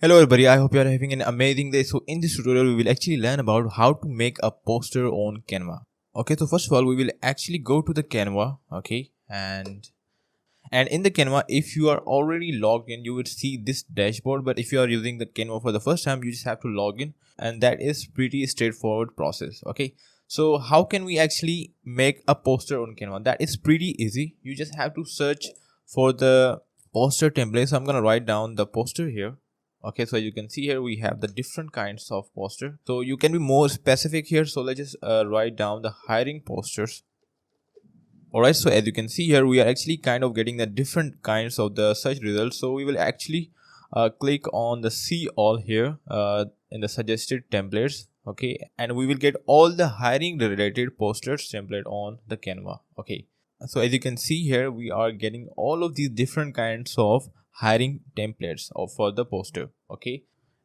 Hello everybody, I hope you are having an amazing day. So in this tutorial, we will actually learn about how to make a poster on Canva. Okay, so first of all, we will actually go to the Canva, okay, and in the Canva, if you are already logged in, you would see this dashboard. But if you are using the Canva for the first time, you just have to log in, and that is pretty straightforward process. Okay, so how can we actually make a poster on Canva? That is pretty easy. You just have to search for the poster template. So I'm gonna write down the poster here. Okay, so you can see here we have the different kinds of poster. So you can be more specific here. So let's just write down the hiring posters. Alright, so as you can see here, we are actually kind of getting the different kinds of the search results. So we will actually click on the see all here in the suggested templates. Okay, and we will get all the hiring related posters template on the Canva. Okay, so as you can see here, we are getting all of these different kinds of hiring templates for the poster. Okay,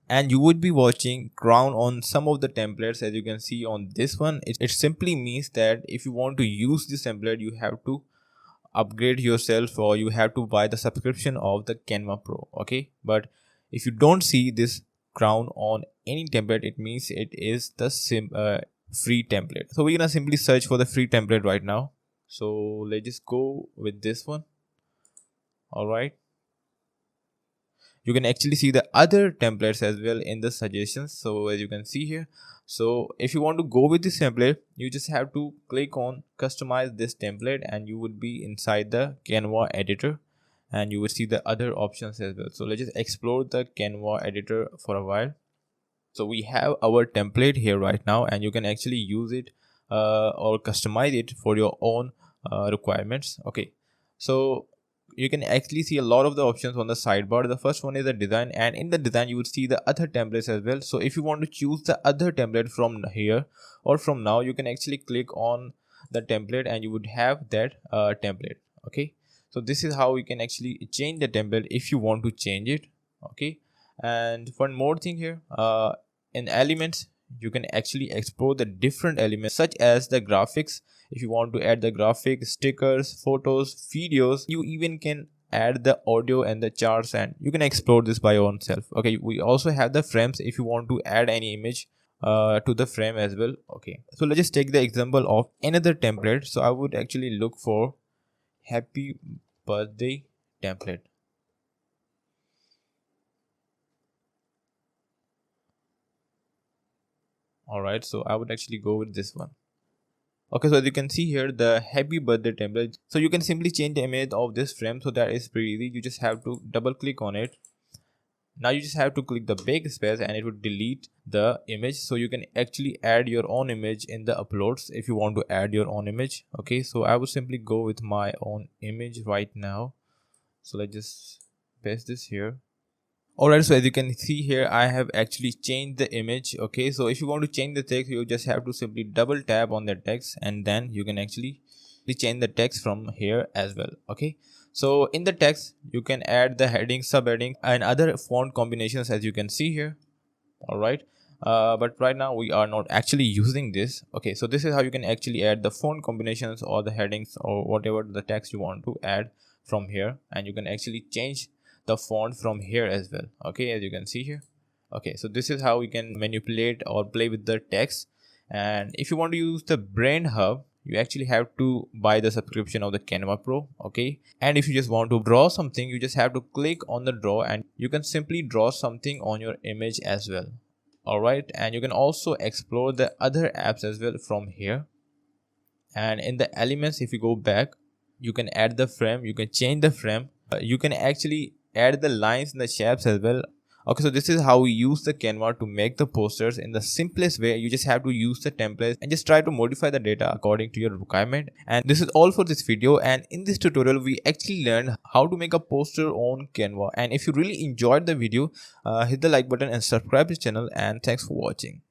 and you would be watching crown on some of the templates. As you can see on this one, it simply means that if you want to use this template, you have to upgrade yourself, or you have to buy the subscription of the Canva Pro. Okay, but if you don't see this crown on any template, it means it is the free template. So we're gonna simply search for the free template right now. So let's just go with this one. All right, you can actually see the other templates as well in the suggestions. So as you can see here, so if you want to go with this template, you just have to click on customize this template, and you would be inside the Canva editor, and you will see the other options as well. So let's just explore the Canva editor for a while. So we have our template here right now, and you can actually use it or customize it for your own requirements. Okay, so you can actually see a lot of the options on the sidebar. The first one is the design, and in the design you would see the other templates as well. So if you want to choose the other template from here or from now, you can actually click on the template and you would have that template. Okay, so this is how you can actually change the template if you want to change it. Okay, and one more thing here, in elements you can actually explore the different elements such as the graphics. If you want to add the graphics, stickers, photos, videos, you even can add the audio and the charts, and you can explore this by your own self. Okay, we also have the frames if you want to add any image to the frame as well. Okay, so let's just take the example of another template. So I would actually look for happy birthday template. All right, so I would actually go with this one. Okay, so as you can see here, the happy birthday template. So you can simply change the image of this frame. So that is pretty easy. You just have to double click on it. Now you just have to click the backspace and it would delete the image. So you can actually add your own image in the uploads if you want to add your own image. Okay, so I would simply go with my own image right now. So let's just paste this here. Alright, so as you can see here, I have actually changed the image. Okay, so if you want to change the text, you just have to simply double tap on the text, and then you can actually change the text from here as well. Okay, so in the text you can add the heading, subheading, and other font combinations as you can see here. Alright, but right now we are not actually using this. Okay, so this is how you can actually add the font combinations or the headings or whatever the text you want to add from here, and you can actually change the font from here as well. Okay, as you can see here. Okay, so this is how we can manipulate or play with the text. And if you want to use the brand hub, you actually have to buy the subscription of the Canva Pro. Okay, and if you just want to draw something, you just have to click on the draw, and you can simply draw something on your image as well. All right, and you can also explore the other apps as well from here. And in the elements, if you go back, you can add the frame, you can change the frame, you can actually add the lines and the shapes as well. Okay, so this is how we use the Canva to make the posters in the simplest way. You just have to use the templates and just try to modify the data according to your requirement. And this is all for this video. And in this tutorial, we actually learned how to make a poster on Canva. And if you really enjoyed the video, hit the like button and subscribe to the channel. And thanks for watching.